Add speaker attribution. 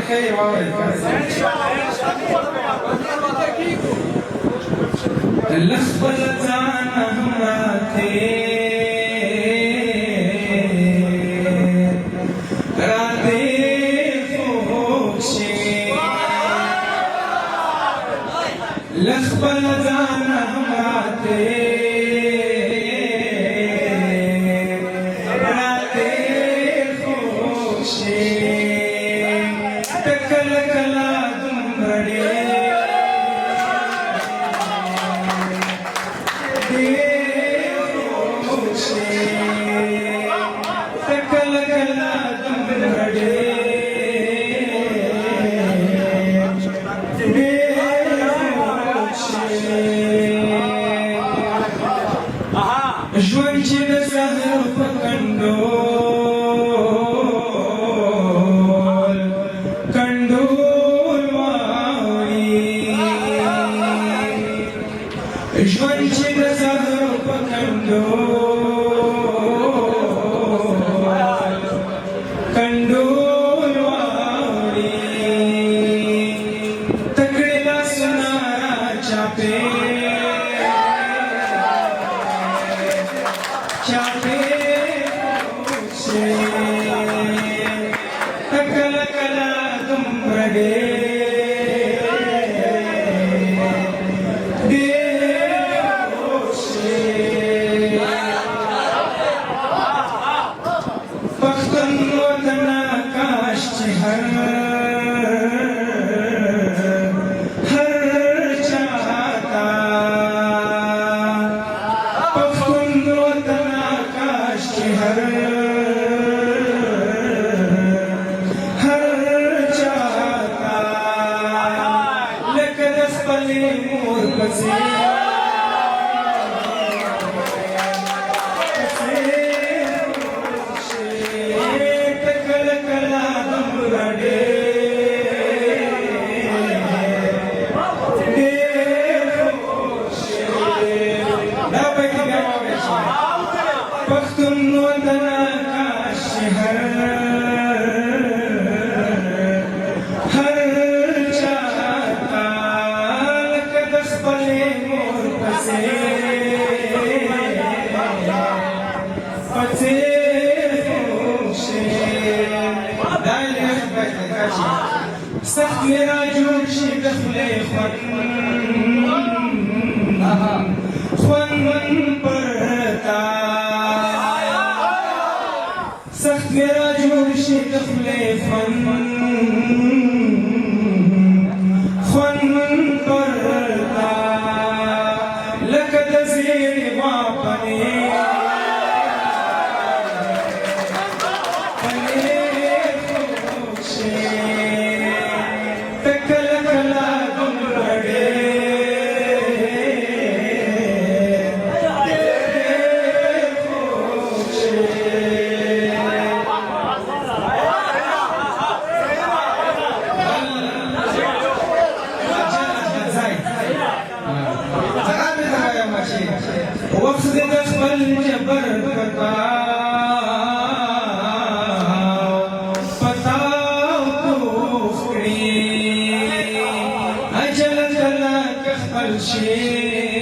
Speaker 1: خیر واورئ له خپل ځانه هم راته لخبل ځانه هم راته خوږ شي ته کله کله دومره ډېر خوږ شي ته کله کله دومره ډېر ژوند چې د سهار په کنډول واوړي ژوند چې د سهار په کنډول واوړي تکړه لاسونه راچاپې चाहे से कल कला तुम रगे पख्तन वतना काश हर चाहता पख्तन वतना हर चाहता लेकिन इस पले मोर पसे कल कला दम रडे पख्तून वतना काश हर चाहता लक दस पले मोर पसे सख्त मेरा जोड़ शि दखले ख्वन परता सख्त मेरा जोड़ शि दखले ख्वन परता लक दज़ीर वापने वक्त दस पल जबर पताओ तो अजल तला कखल शे